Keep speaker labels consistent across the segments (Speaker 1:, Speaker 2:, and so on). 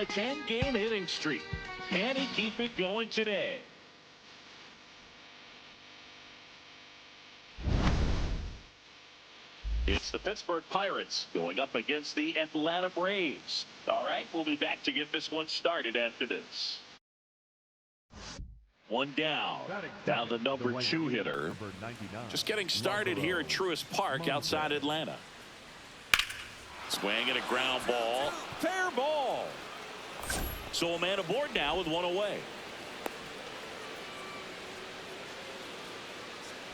Speaker 1: a 10-game hitting streak. Can he keep it going today? It's the Pittsburgh Pirates going up against the Atlanta Braves. All right, we'll be back to get this one started after this. One down. Down the number 2 hitter. Just getting started here at Truist Park outside Atlanta. Swing and a ground ball. Fair ball. So a man aboard now with one away.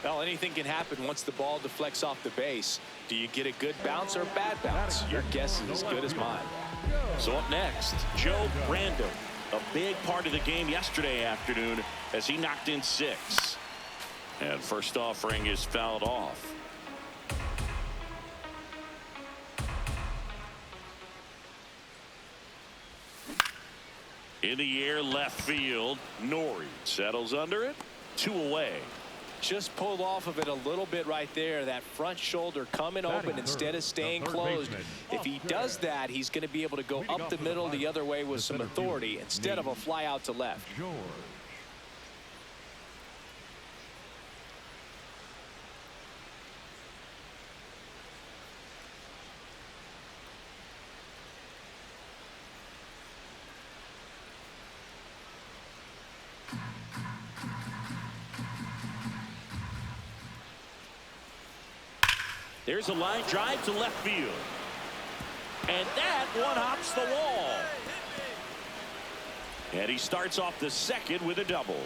Speaker 2: Well, anything can happen once the ball deflects off the base. Do you get a good bounce or a bad bounce? Your guess is as good as mine.
Speaker 1: So up next, Joe Brandon. A big part of the game yesterday afternoon as he knocked in 6. And first offering is fouled off. In the air, left field. Nori settles under it. 2 away.
Speaker 2: Just pulled off of it a little bit right there. That front shoulder coming open instead of staying closed. If he does that, he's going to be able to go up the middle the other way with some authority instead of a fly out to left.
Speaker 1: There's a line drive to left field. And that one hops the wall. And he starts off the second with a double.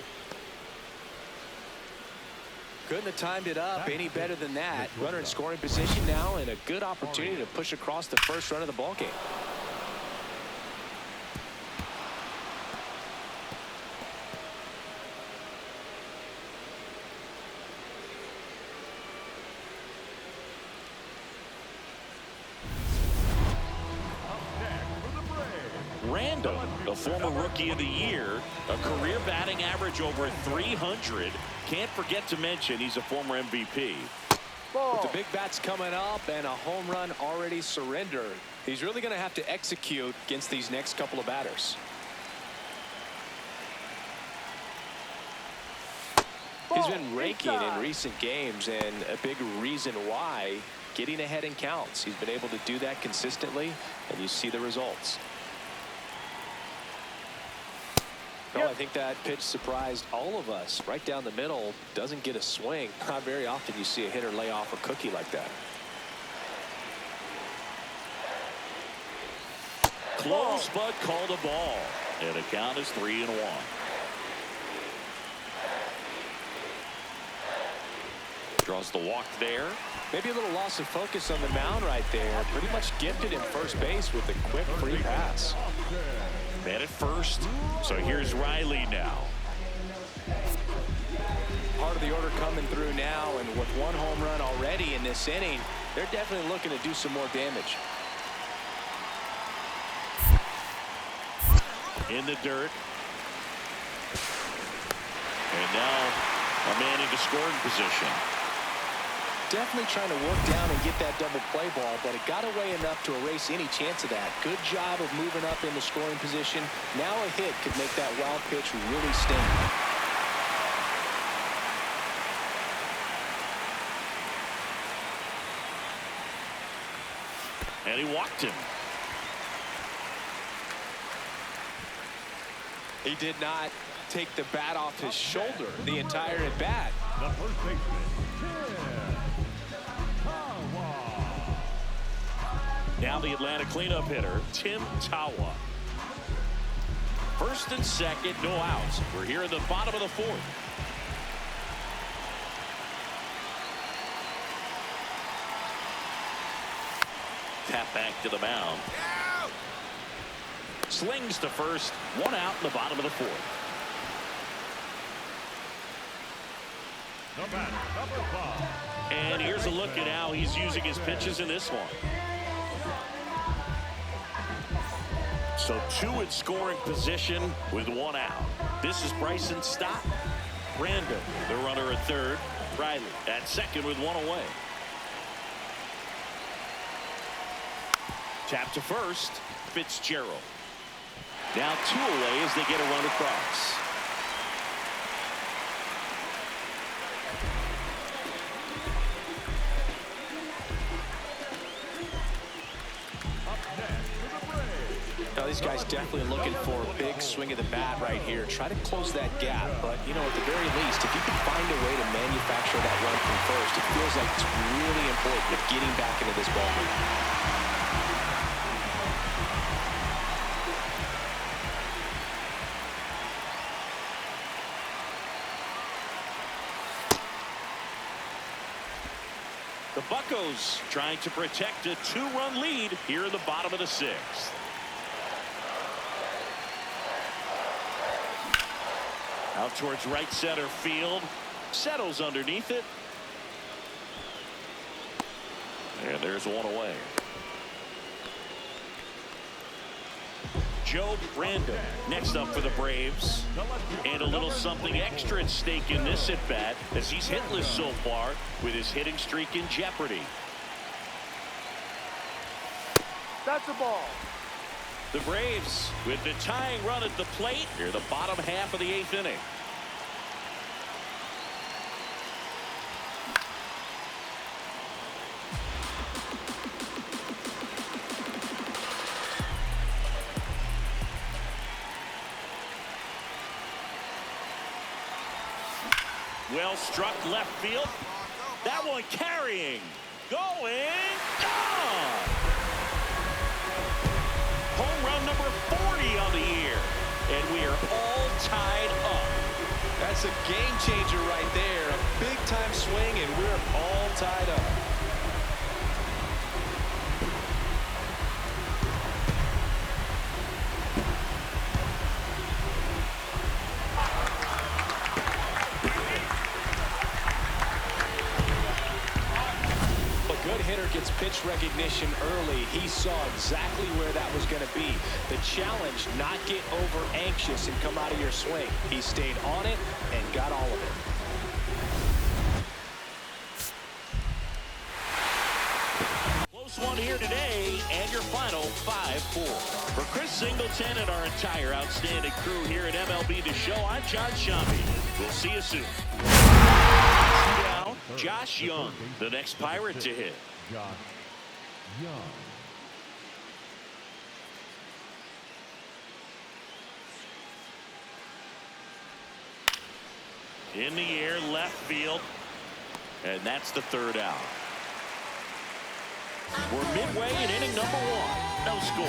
Speaker 2: Couldn't have timed it up any better than that. Runner in scoring position now and a good opportunity to push across the first run of the ball game.
Speaker 1: Random, the former Rookie of the Year, a career batting average over 300. Can't forget to mention he's a former MVP.
Speaker 2: With the big bats coming up and a home run already surrendered, he's really going to have to execute against these next couple of batters. He's been raking in recent games, and a big reason why, getting ahead in counts. He's been able to do that consistently, and you see the results. Well, I think that pitch surprised all of us. Right down the middle, doesn't get a swing. Not very often you see a hitter lay off a cookie like that.
Speaker 1: Close, but called a ball. And the count is 3-1. Draws the walk there.
Speaker 2: Maybe a little loss of focus on the mound right there. Pretty much gifted him first base with a quick free pass.
Speaker 1: Man at first. So here's Riley now.
Speaker 2: Part of the order coming through now, and with one home run already in this inning, they're definitely looking to do some more damage.
Speaker 1: In the dirt. And now a man into scoring position.
Speaker 2: Definitely trying to work down and get that double play ball, but it got away enough to erase any chance of that. Good job of moving up in the scoring position. Now a hit could make that wild pitch really sting.
Speaker 1: And he walked him.
Speaker 2: He did not take the bat off his shoulder the entire at bat.
Speaker 3: The first baseman,
Speaker 1: Now the Atlanta cleanup hitter, Tim Tawa. First and second, no outs. We're here in the bottom of the 4th. Tap back to the mound. Slings to first. 1 out in the bottom of the 4th.
Speaker 3: the batter, number 5.
Speaker 1: And here's a look at how he's using his pitches in this one. So 2 in scoring position with 1 out. This is Bryson Stott. Random, the runner at third. Riley at second with 1 away. Tap to first, Fitzgerald. Now 2 away as they get a run across.
Speaker 2: Now, these guys definitely looking for a big swing of the bat right here. Try to close that gap, but, you know, at the very least, if you can find a way to manufacture that run from first, it feels like it's really important of getting back into this ballgame.
Speaker 1: The Buccos trying to protect a 2-run lead here in the bottom of the 6th. Out towards right center field. Settles underneath it. And there's 1 away. Joe Random next up for the Braves. And a little something extra at stake in this at-bat as he's hitless so far with his hitting streak in jeopardy.
Speaker 4: That's a ball.
Speaker 1: The Braves with the tying run at the plate here the bottom half of the 8th inning. Well struck left field. That one carrying. Going. Gone. Home run number 40 on the year. And we are all tied up.
Speaker 2: That's a game changer right there. A big time swing, and we're all tied up. Hitter gets pitch recognition early. He saw exactly where that was going to be. The challenge, not get over anxious and come out of your swing. He stayed on it and got all of it.
Speaker 1: Close one here today, and your final 5-4. For Chris Singleton and our entire outstanding crew here at MLB The Show, I'm John Shambi. We'll see you soon. Now, Josh Young, the next Pirate to hit.
Speaker 3: Josh Young.
Speaker 1: In the air, left field. And that's the 3rd out. We're midway in inning number 1. No score.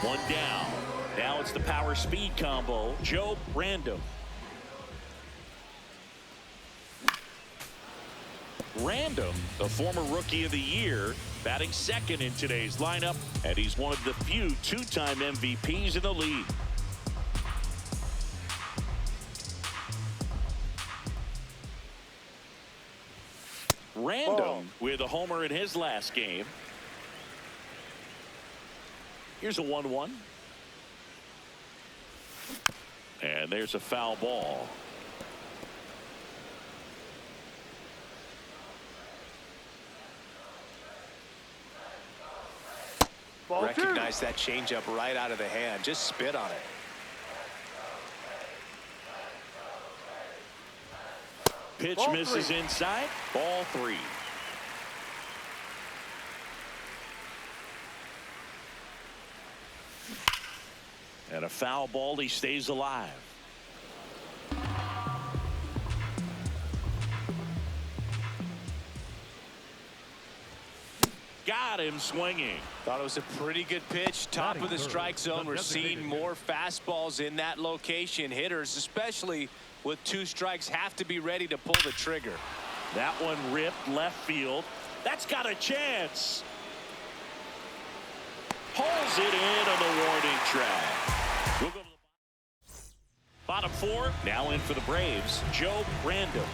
Speaker 1: One down. Now it's the power speed combo. Joe Random. Random, the former Rookie of the Year, batting 2nd in today's lineup, and he's one of the few 2-time MVPs in the league. Random with a homer in his last game. Here's a 1-1. And there's a foul ball.
Speaker 2: Recognize that changeup right out of the hand. Just spit on it.
Speaker 1: Pitch misses inside. Ball 3. And a foul ball. He stays alive. Got him swinging.
Speaker 2: Thought it was a pretty good pitch. Top of the strike zone. We're seeing more fastballs in that location. Hitters, especially with 2 strikes, have to be ready to pull the trigger.
Speaker 1: That one ripped left field. That's got a chance. Pulls it in on the warning track. We'll go to the bottom 4. Now in for the Braves, Joe Random.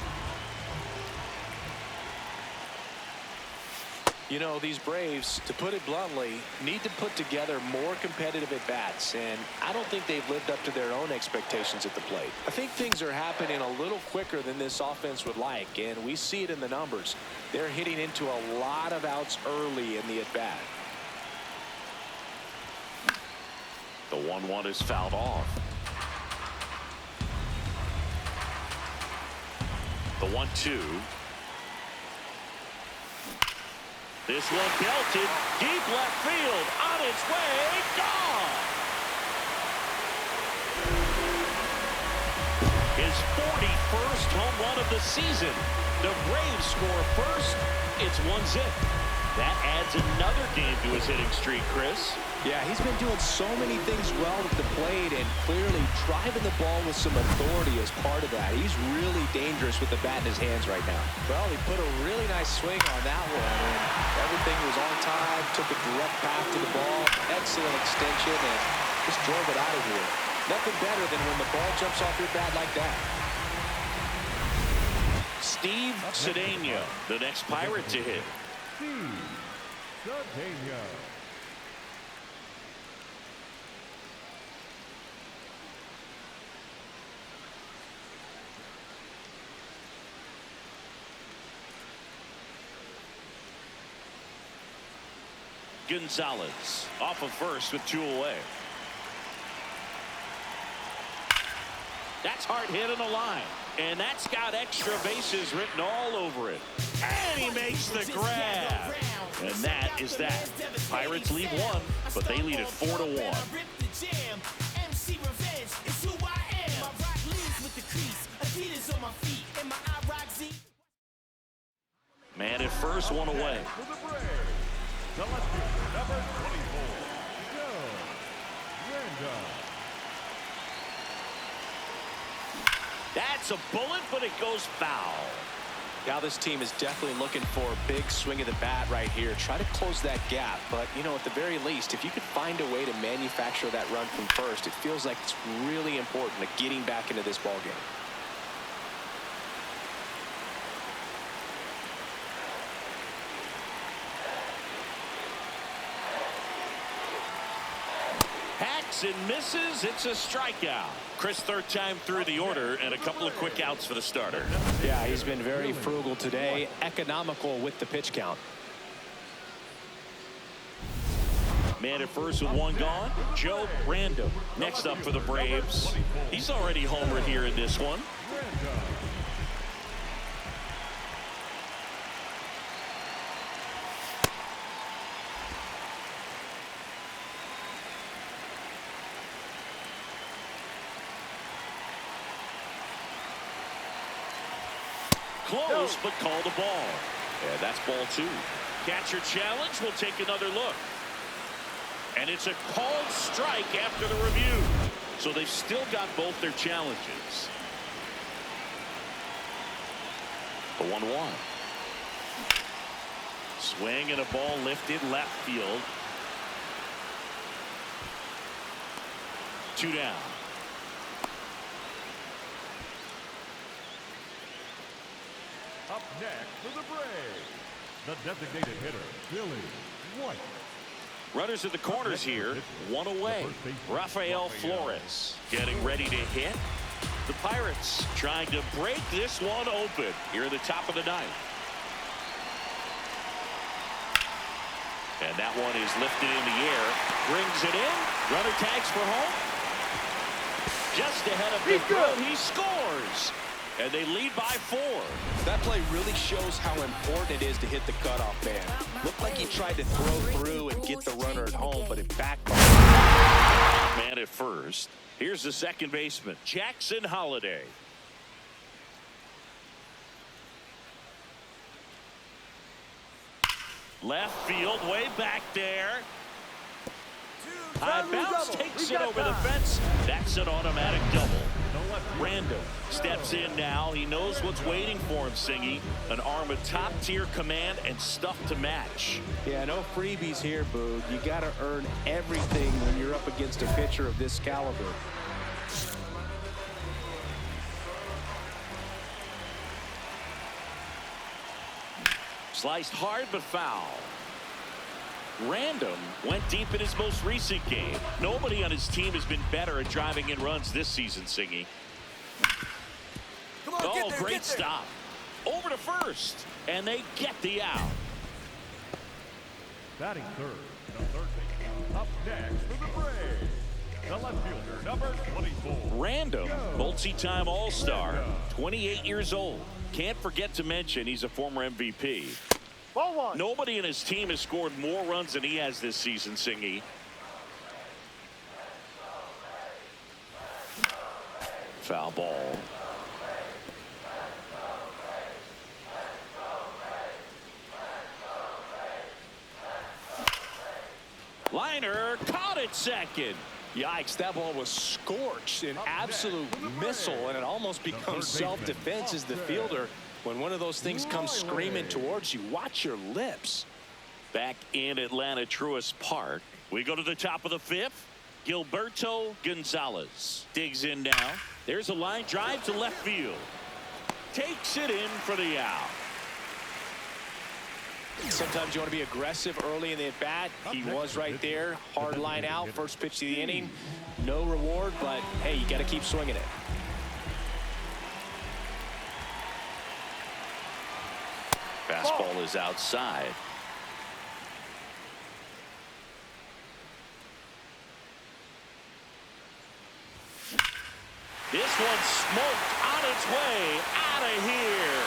Speaker 2: You know, these Braves, to put it bluntly, need to put together more competitive at-bats, and I don't think they've lived up to their own expectations at the plate. I think things are happening a little quicker than this offense would like, and we see it in the numbers. They're hitting into a lot of outs early in the at-bat.
Speaker 1: The 1-1 is fouled off. The 1-2. This one belted deep left field, on its way, gone. His 41st home run of the season. The Braves score first. It's 1-0. That adds another game to his hitting streak, Chris.
Speaker 2: Yeah, he's been doing so many things well at the plate and clearly driving the ball with some authority as part of that. He's really dangerous with the bat in his hands right now. Well, he put a really nice swing on that one, and everything was on time, took a direct path to the ball, excellent extension, and just drove it out of here. Nothing better than when the ball jumps off your bat like that.
Speaker 1: Steve Cedeno, the next Pirate to hit.
Speaker 3: Steve Cedeno.
Speaker 1: Gonzalez off of first with 2 away. That's hard hit on the line, and that's got extra bases written all over it. And he makes the grab, and that is that. Pirates lead 1, but they lead it 4-1. Man at first, 1 away.
Speaker 3: Selected number 24, Joe Randall.
Speaker 1: That's a bullet, but it goes foul.
Speaker 2: Now this team is definitely looking for a big swing of the bat right here. Try to close that gap, but you know, at the very least, if you could find a way to manufacture that run from first, it feels like it's really important to getting back into this ball game.
Speaker 1: Hacks and misses. It's a strikeout. Chris, third time through the order, and a couple of quick outs for the starter.
Speaker 2: Yeah, he's been very frugal today, economical with the pitch count.
Speaker 1: Man at first with 1 gone, Joe Randall. Next up for the Braves. He's already homered here in this one. Close, but called a ball. And that's ball 2. Catcher challenge. Will take another look. And it's a called strike after the review. So they've still got both their challenges. The 1-1. Swing and a ball lifted left field. 2 down.
Speaker 3: Up next for the Braves, the designated hitter, Billy White.
Speaker 1: Runners at the corners here, 1 away. Rafael Flores getting ready to hit. The Pirates trying to break this one open here at the top of the 9th. And that one is lifted in the air, brings it in. Runner tags for home. Just ahead of the throw, he scores. And they lead by 4.
Speaker 2: That play really shows how important it is to hit the cutoff man. Looked like he tried to throw through and get the runner at home, but it backfired.
Speaker 1: Man at first. Here's the second baseman, Jackson Holliday. Left field, way back there. High bounce, takes it over the fence. That's an automatic double. Randall steps in now. He knows what's waiting for him, Singy. An arm of top-tier command and stuff to match.
Speaker 2: Yeah, no freebies here, Boog. You got to earn everything when you're up against a pitcher of this caliber.
Speaker 1: Sliced hard but foul. Random went deep in his most recent game. Nobody on his team has been better at driving in runs this season, Singy.
Speaker 4: Come on,
Speaker 1: Oh,
Speaker 4: get there,
Speaker 1: great
Speaker 4: get there.
Speaker 1: stop. Over to first, and they get the out.
Speaker 3: Batting third, the third baseman. Up next for the Braves, the left fielder, number 24.
Speaker 1: Random, multi-time All-Star, 28 years old. Can't forget to mention he's a former MVP.
Speaker 4: Ball one.
Speaker 1: Nobody in his team has scored more runs than he has this season, Singy. Foul ball. Liner caught it second.
Speaker 2: Yikes, that ball was scorched, an absolute missile, and it almost becomes self-defense as the fielder. When one of those things comes screaming towards you, watch your lips.
Speaker 1: Back in Atlanta Truist Park, we go to the top of the fifth. Gilberto Gonzalez digs in now. There's a line drive to left field. Takes it in for the out.
Speaker 2: Sometimes you want to be aggressive early in the at-bat. He was right there. Hard line out. First pitch of the inning. No reward, but, hey, you got to keep swinging it.
Speaker 1: Fastball is outside. This one smoked on its way out of here.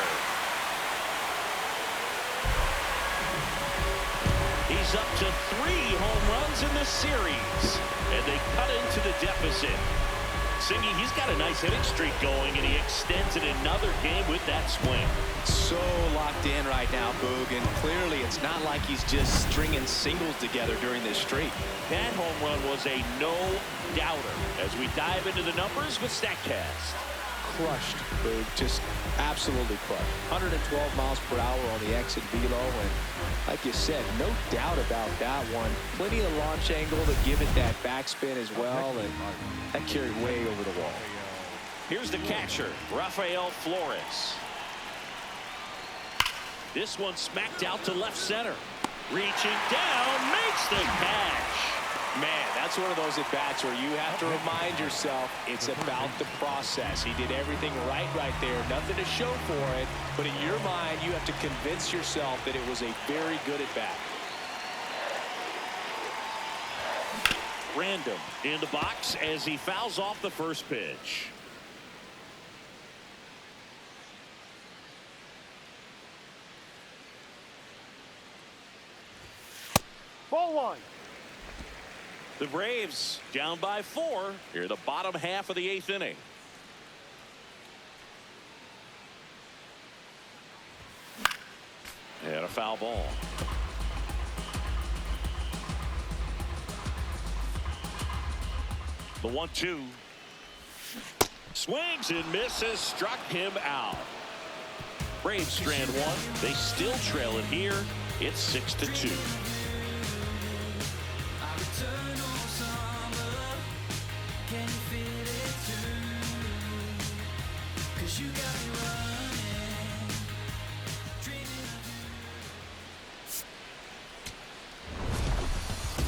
Speaker 1: He's up to 3 home runs in this series, and they cut into the deficit. Singy, he's got a nice hitting streak going, and he extends it another game with that swing.
Speaker 2: So locked in right now, Boog, and clearly it's not like he's just stringing singles together during this streak.
Speaker 1: That home run was a no-doubter as we dive into the numbers with StatCast.
Speaker 2: Crushed, Boog, just absolutely crushed. 112 miles per hour on the exit velo, and like you said, no doubt about that one. Plenty of launch angle to give it that backspin as well, and that carried way over the wall.
Speaker 1: Here's the catcher, Rafael Flores. This one smacked out to left center. Reaching down, makes the catch.
Speaker 2: Man, that's one of those at-bats where you have to remind yourself it's about the process. He did everything right there. Nothing to show for it, but in your mind, you have to convince yourself that it was a very good at-bat.
Speaker 1: Random in the box as he fouls off the first pitch.
Speaker 4: Ball one.
Speaker 1: The Braves down by 4 here, the bottom half of the 8th inning. And a foul ball. The 1-2. Swings and misses, struck him out. Braves strand 1. They still trail it here. It's 6-2.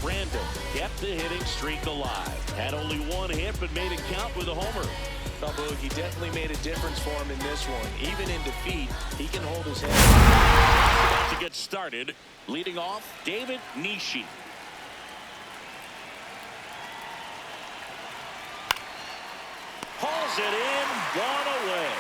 Speaker 1: Random kept the hitting streak alive. Had only 1 hit, but made it count with a homer.
Speaker 2: Boog, he definitely made a difference for him in this one. Even in defeat, he can hold his head.
Speaker 1: About to get started. Leading off, David Nishi. Hauls it in, 1 away.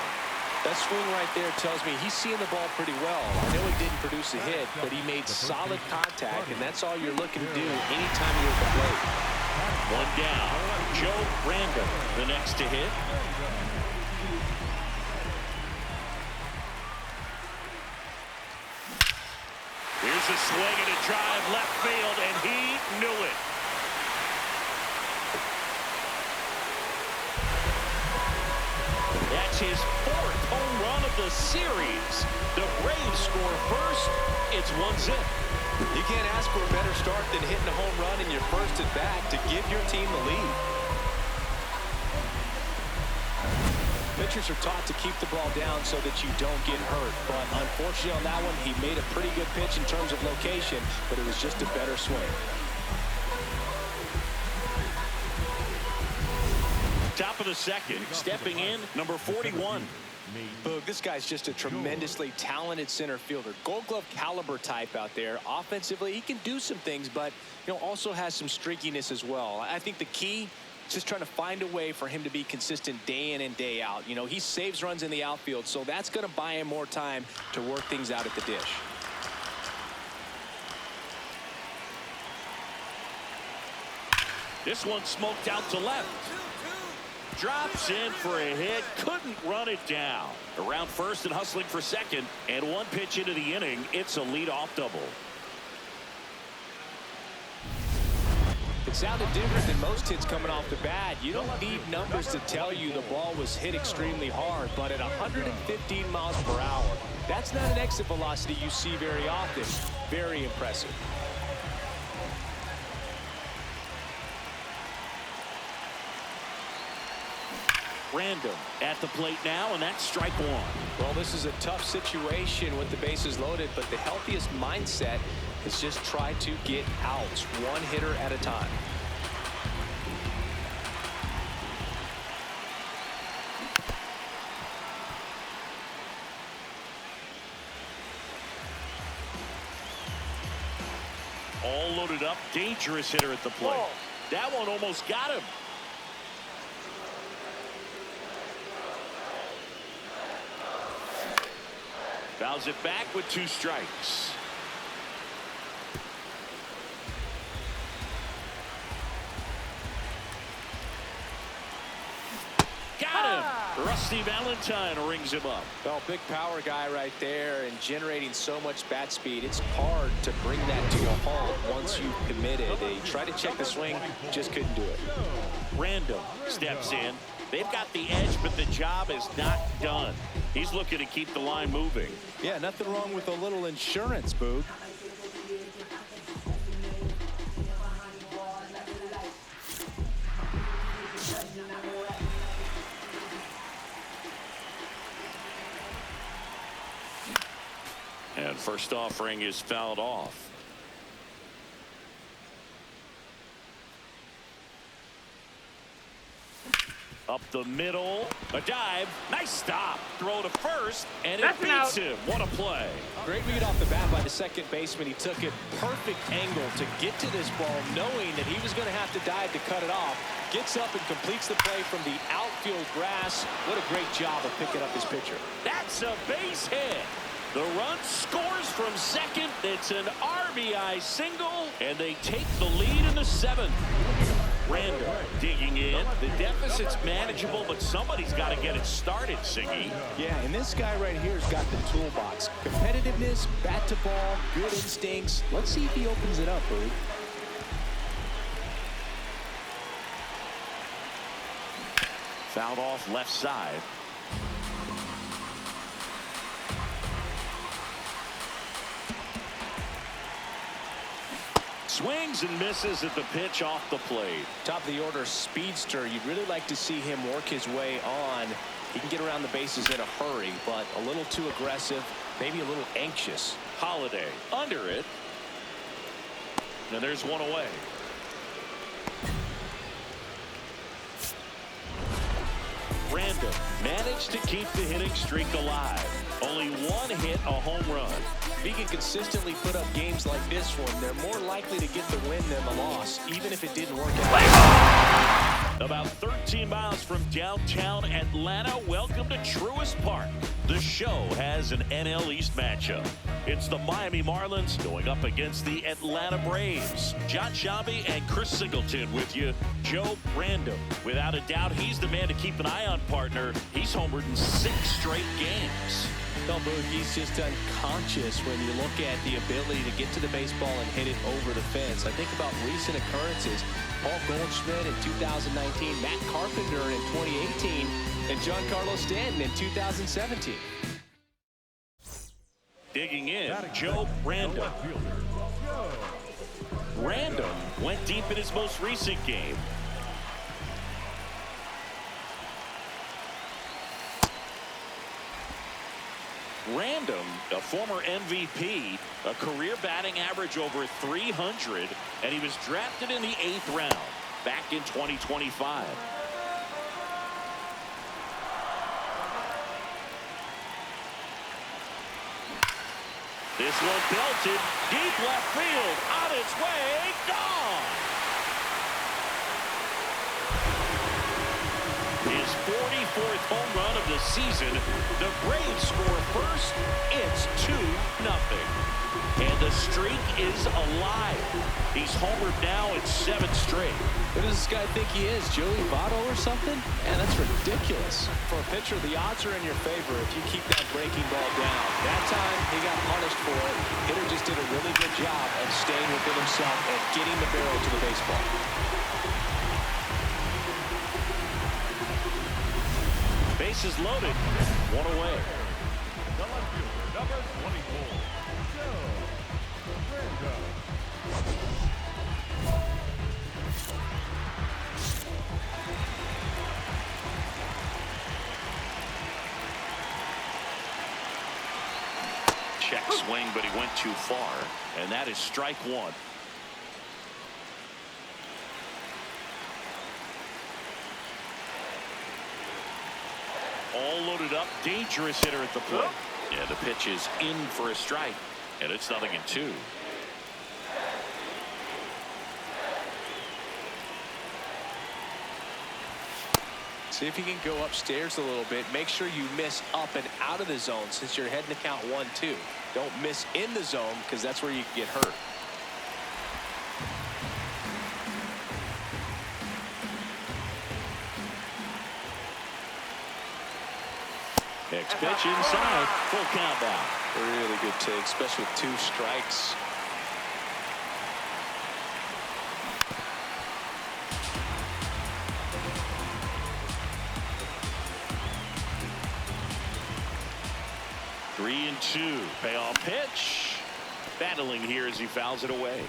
Speaker 2: That swing right there tells me he's seeing the ball pretty well. I know he didn't produce a hit, but he made solid contact, and that's all you're looking to do anytime you're at the plate.
Speaker 1: 1 down. Joe Random, the next to hit. Here's a swing and a drive left field, and he knew it. That's his 4th home run of the series. The Braves score first. It's 1-0.
Speaker 2: You can't ask for a better start than hitting a home run in your first at bat to give your team the lead. pitchers are taught to keep the ball down so that you don't get hurt. But unfortunately on that one, he made a pretty good pitch in terms of location, but it was just a better swing.
Speaker 1: Top of the second, stepping in, number 41.
Speaker 2: Boog, this guy's just a tremendously talented center fielder. Gold Glove caliber type out there. Offensively, he can do some things, but also has some streakiness as well. I think the key is just trying to find a way for him to be consistent day in and day out. He saves runs in the outfield, so that's going to buy him more time to work things out at the dish.
Speaker 1: This one smoked out to left. Drops in for a hit, couldn't run it down. Around first and hustling for second, and one pitch into the inning, it's a leadoff double.
Speaker 2: It sounded different than most hits coming off the bat. You don't need numbers to tell you the ball was hit extremely hard, but at 115 miles per hour, that's not an exit velocity you see very often. Very impressive.
Speaker 1: Random at the plate now, and that's strike one.
Speaker 2: Well, this is a tough situation with the bases loaded, but the healthiest mindset is just try to get outs one hitter at a time.
Speaker 1: All loaded up, dangerous hitter at the plate. That one almost got him. Fouls it back with 2 strikes. Got him. Rusty Valentine rings him up.
Speaker 2: Well, big power guy right there and generating so much bat speed. It's hard to bring that to a halt once you've committed. They tried to check the swing, just couldn't do it.
Speaker 1: Random steps in. They've got the edge, but the job is not done. He's looking to keep the line moving.
Speaker 2: Yeah, nothing wrong with a little insurance, Boog.
Speaker 1: And first offering is fouled off. Up the middle, a dive, nice stop, throw to first, and it beats him. What a play.
Speaker 2: Great read off the bat by the second baseman. He took it perfect angle to get to this ball, knowing that he was going to have to dive to cut it off. Gets up and completes the play from the outfield grass. What a great job of picking up his pitcher.
Speaker 1: That's a base hit. The run scores from second. It's an RBI single, and they take the lead in the 7th. Randall digging in. The deficit's manageable, but somebody's got to get it started, Siggy.
Speaker 2: Yeah, and this guy right here has got the toolbox. Competitiveness, bat to ball, good instincts. Let's see if he opens it up, Boog.
Speaker 1: Fouled off left side. Swings and misses at the pitch off the plate.
Speaker 2: Top of the order speedster. You'd really like to see him work his way on. He can get around the bases in a hurry, but a little too aggressive, maybe a little anxious.
Speaker 1: Holiday under it. And there's one away. Randall managed to keep the hitting streak alive. Only one hit, a home run.
Speaker 2: If he can consistently put up games like this one, they're more likely to get the win than the loss, even if it didn't work out.
Speaker 1: About 13 miles from downtown Atlanta, welcome to Truist Park. The Show has an NL East matchup. It's the Miami Marlins going up against the Atlanta Braves. John Shabby and Chris Singleton with you. Joe Random. Without a doubt, he's the man to keep an eye on, partner. He's homered in 6 straight games.
Speaker 2: No, Boog, he's just unconscious when you look at the ability to get to the baseball and hit it over the fence. I think about recent occurrences. Paul Goldschmidt in 2019, Matt Carpenter in 2018, and Giancarlo Stanton in 2017.
Speaker 1: Digging in, Joe Random. Random went deep in his most recent game. Random, a former MVP, a career batting average over 300, and he was drafted in the 8th round back in 2025. This one belted deep left field, on its way, gone. His 44th home run of the season. The Braves score first. It's 2-0. And the streak is alive. He's homered now in 7 straight.
Speaker 2: Who does this guy think he is, Joey Votto or something? Man, that's ridiculous. For a pitcher, the odds are in your favor if you keep that breaking ball down. That time, he got punished for it. Hitter just did a really good job of staying within himself and getting the barrel to the baseball.
Speaker 1: Bases loaded. 1 away.
Speaker 3: The left fielder, number 24, Joe Random.
Speaker 1: Check swing, but he went too far. And that is strike 1. All loaded up, dangerous hitter at the plate. Yeah, the pitch is in for a strike, and it's 0-2.
Speaker 2: See if you can go upstairs a little bit. Make sure you miss up and out of the zone since you're heading to count 1-2. Don't miss in the zone because that's where you can get hurt.
Speaker 1: Next pitch inside. Full countdown.
Speaker 2: Really good take, especially with 2 strikes.
Speaker 1: Three and 2. Payoff pitch. Battling here as he fouls it away.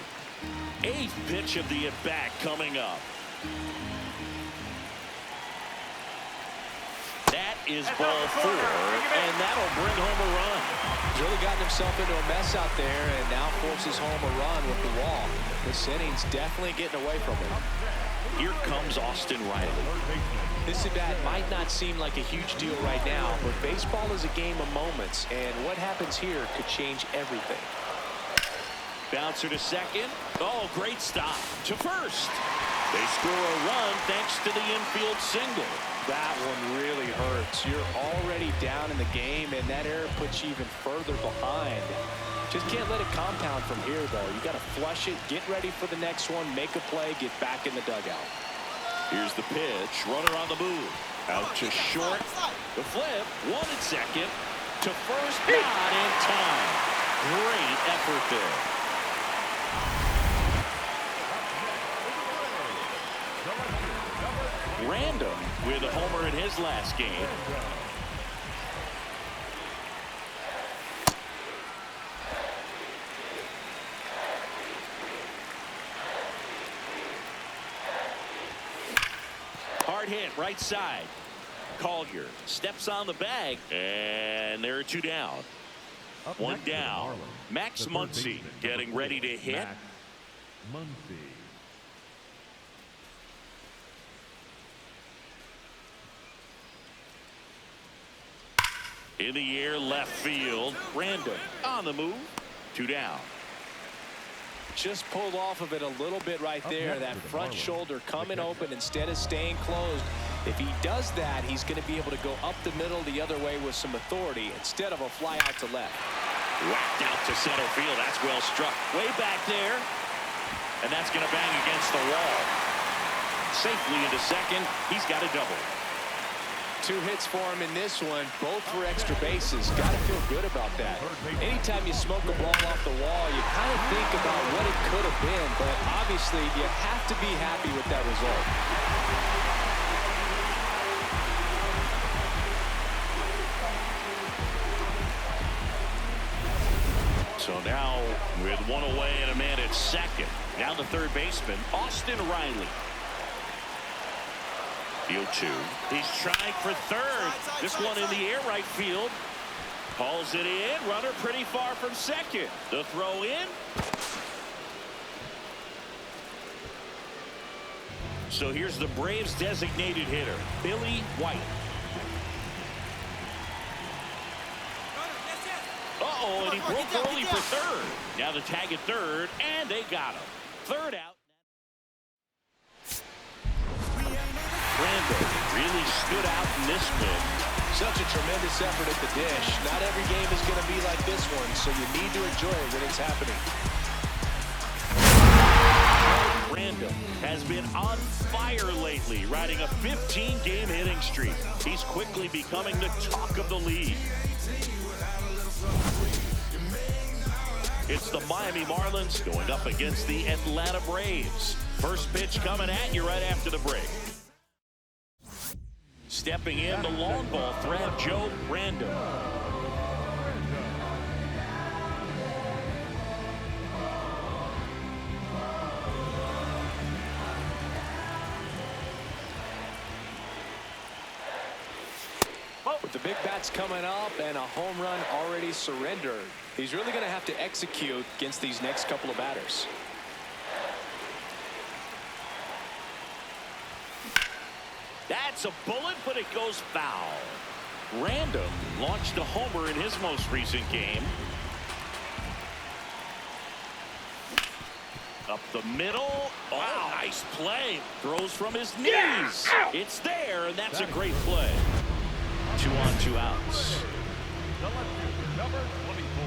Speaker 1: 8th pitch of the at-bat coming up. That is ball 4, and that'll bring home a run.
Speaker 2: He's really gotten himself into a mess out there and now forces home a run with the wall. This inning's definitely getting away from him.
Speaker 1: Here comes Austin Riley.
Speaker 2: This at-bat might not seem like a huge deal right now, but baseball is a game of moments, and what happens here could change everything.
Speaker 1: Bouncer to second. Oh, great stop. To first. They score a run thanks to the infield single.
Speaker 2: That one really hurts. You're already down in the game, and that error puts you even further behind. Just can't let it compound from here, though. You got to flush it, get ready for the next one, make a play, get back in the dugout.
Speaker 1: Here's the pitch. Runner on the move. Out to short. The flip. 1 at second. To first. Not in time. Great effort there. Random with a homer in his last game. Hard hit right side. Collier steps on the bag, and there are 2 down.
Speaker 3: Up
Speaker 1: 1
Speaker 3: next for the
Speaker 1: down.
Speaker 3: Marlins,
Speaker 1: Max
Speaker 3: the third
Speaker 1: Muncy
Speaker 3: baseman,
Speaker 1: getting
Speaker 3: number
Speaker 1: ready to
Speaker 3: 4,
Speaker 1: hit.
Speaker 3: Max Muncy.
Speaker 1: In the air, left field. Random on the move. 2 down.
Speaker 2: Just pulled off of it a little bit right there. That front shoulder coming open instead of staying closed. If he does that, he's going to be able to go up the middle the other way with some authority instead of a fly out to left.
Speaker 1: Whacked out to center field. That's well struck. Way back there. And that's going to bang against the wall. Safely into second. He's got a double.
Speaker 2: 2 hits for him in this one, both for extra bases. Got to feel good about that. Anytime you smoke a ball off the wall, you kind of think about what it could have been, but obviously you have to be happy with that result.
Speaker 1: So now with 1 away and a man at second. Now the third baseman, Austin Riley. Field 2. He's trying for third. This one in the air right field. Hauls it in. Runner pretty far from second. The throw in. So here's the Braves designated hitter, Billy White. Uh-oh, and he broke early for third. Now the tag at third, and they got him. Third out. Brando really stood out in this win.
Speaker 2: Such a tremendous effort at the dish. Not every game is going to be like this one, so you need to enjoy it when it's happening.
Speaker 1: Brando has been on fire lately, riding a 15-game hitting streak. He's quickly becoming the talk of the league. It's the Miami Marlins going up against the Atlanta Braves. First pitch coming at you right after the break. Stepping in, the long ball threat, Joe Brando.
Speaker 2: With the big bats coming up and a home run already surrendered, he's really going to have to execute against these next couple of batters.
Speaker 1: That's a bullet, but it goes foul. Random launched a homer in his most recent game. Up the middle. Oh, nice play. Throws from his knees. It's there, and that's a great play. 2 on, 2 outs.
Speaker 3: The left fielder, number 24,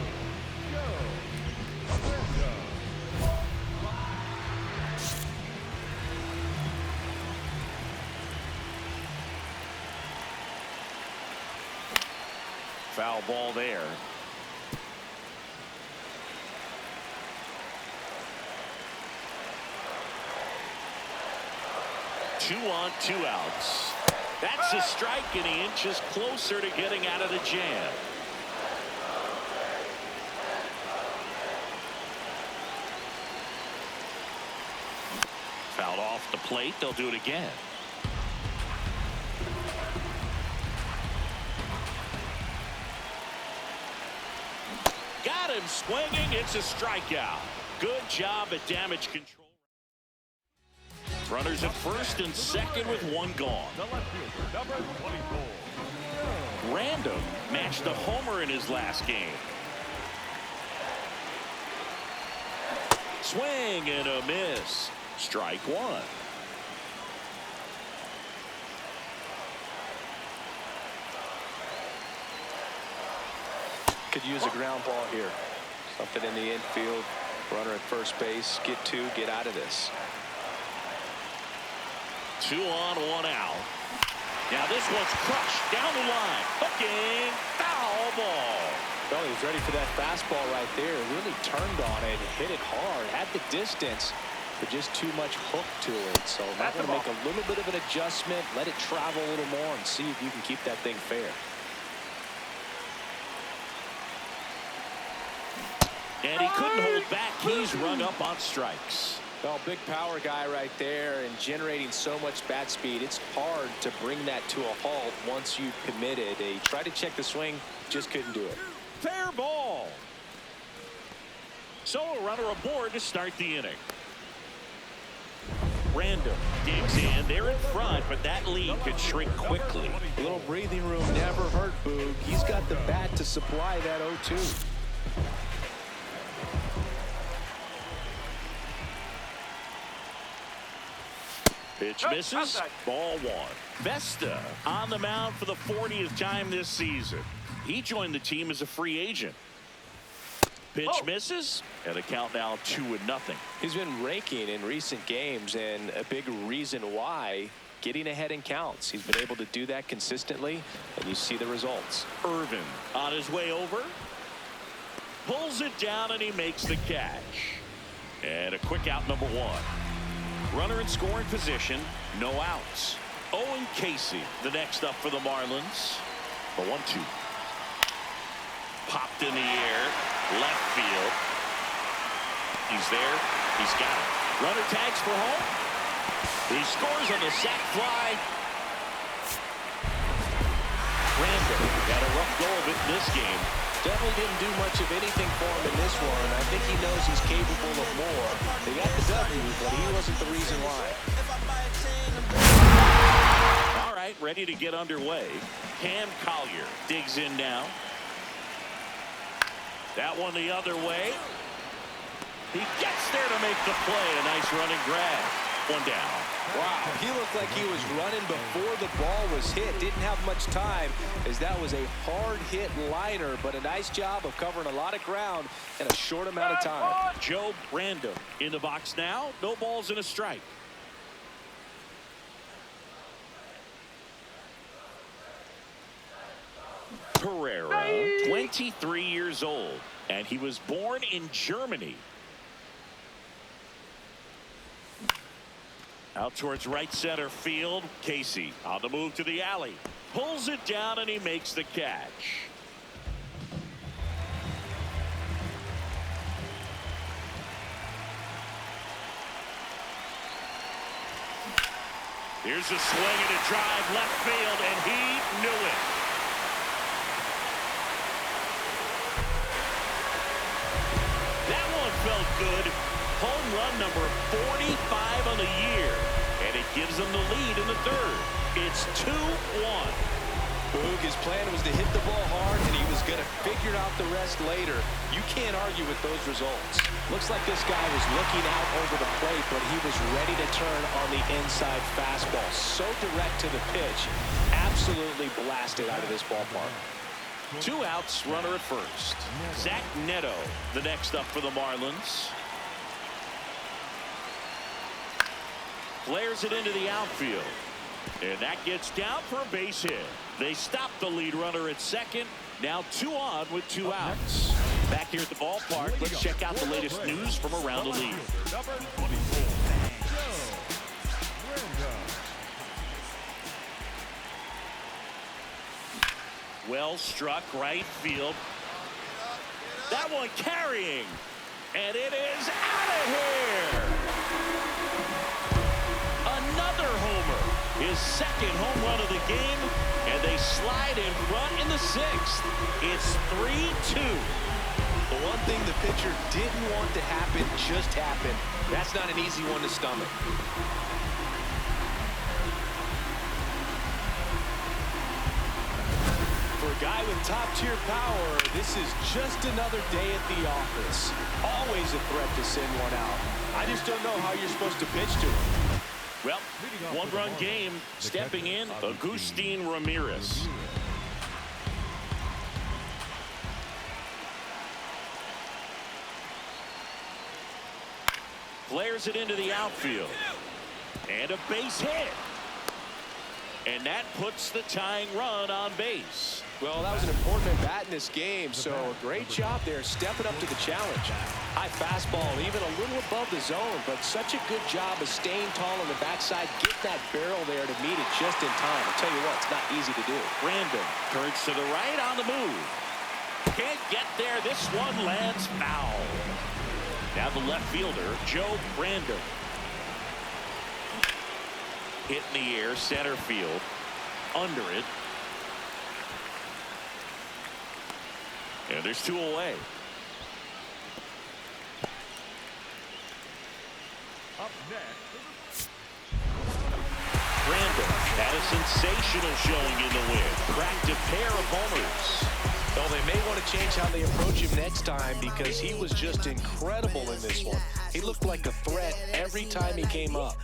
Speaker 3: Joe Brando.
Speaker 1: Foul ball there. Two on, 2 outs. That's a strike, and he inches closer to getting out of the jam. Fouled off the plate. They'll do it again. Got him swinging. It's a strikeout. Good job at damage control. Runners at first and second with 1 gone.
Speaker 3: The left fielder, number 24,
Speaker 1: Random matched a homer in his last game. Swing and a miss. Strike 1.
Speaker 2: Could use a ground ball here. Something in the infield. Runner at first base. Get 2. Get out of this.
Speaker 1: 2 on, 1 out. Now this one's crushed down the line. Hooking. Foul ball.
Speaker 2: Well, he was ready for that fastball right there. Really turned on it. Hit it hard. Had the distance, but just too much hook to it. So might want to make a little bit of an adjustment. Let it travel a little more and see if you can keep that thing fair.
Speaker 1: And he couldn't hold back. He's rung up on strikes.
Speaker 2: Well, big power guy right there and generating so much bat speed. It's hard to bring that to a halt once you've committed. He tried to check the swing, just couldn't do it.
Speaker 1: Fair ball. So a runner aboard to start the inning. Random digs in. They're in front, but that lead could shrink quickly.
Speaker 2: A little breathing room never hurt Boog. He's got the bat to supply that 0-2.
Speaker 1: Pitch misses. Ball 1. Vesta on the mound for the 40th time this season. He joined the team as a free agent. Pitch misses, and the count now 2-0.
Speaker 2: He's been raking in recent games, and a big reason why, getting ahead in counts. He's been able to do that consistently, and you see the results.
Speaker 1: Irvin on his way over. Pulls it down, and he makes the catch. And a quick out, number 1. Runner in scoring position, no outs. Owen Casey, the next up for the Marlins. The 1-2. Popped in the air, left field. He's there. He's got it. Runner tags for home. He scores on the sac fly. Randall Brando had a rough go of it in this game.
Speaker 2: Definitely didn't do much of anything for him in this one. I think he knows he's capable of more. They got the W, but he wasn't the reason why.
Speaker 1: All right, ready to get underway. Cam Collier digs in now. That one the other way. He gets there to make the play. A nice running grab. One down.
Speaker 2: Wow, he looked like he was running before the ball was hit. Didn't have much time, as that was a hard hit liner, but a nice job of covering a lot of ground in a short amount of time.
Speaker 1: Joe Brando in the box now. No balls and a strike. Pereira, 23 years old, and he was born in Germany. Out towards right center field. Casey on the move to the alley. Pulls it down and he makes the catch. Here's a swing and a drive left field, and he knew it. That one felt good. Home run number 45 on the year, and it gives them the lead in the third. It's 2-1.
Speaker 2: Boog, his plan was to hit the ball hard, and he was going to figure out the rest later. You can't argue with those results. Looks like this guy was looking out over the plate, but he was ready to turn on the inside fastball. So direct to the pitch. Absolutely blasted out of this ballpark.
Speaker 1: 2 outs, runner at first. Zach Neto, the next up for the Marlins. Flares it into the outfield. And that gets down for a base hit. They stop the lead runner at second. Now 2 on with 2 outs. Back here at the ballpark, let's check out the latest news from around the league. Well struck right field. That one carrying. And it is out of here. Another homer. His second home run of the game. And they slide in front in the 6th. It's 3-2.
Speaker 2: The one thing the pitcher didn't want to happen just happened. That's not an easy one to stomach. For a guy with top-tier power, this is just another day at the office. Always a threat to send one out. I just don't know how you're supposed to pitch to him.
Speaker 1: Well, 1-run game. Stepping in, Agustin Ramirez. Flares it into the outfield. And a base hit. And that puts the tying run on base.
Speaker 2: Well, that was an important at-bat in this game, so a great job there stepping up to the challenge. High fastball, even a little above the zone, but such a good job of staying tall on the backside, get that barrel there to meet it just in time. I'll tell you what, it's not easy to do.
Speaker 1: Brandon turns to the right on the move. Can't get there. This one lands foul. Now the left fielder, Joe Brandon. Hit in the air, center field. Under it. And there's 2 away.
Speaker 3: Up next.
Speaker 1: Brandon had a sensational showing in the win. Cracked a pair of homers.
Speaker 2: Well, they may want to change how they approach him next time because he was just incredible in this one. He looked like a threat every time he came up.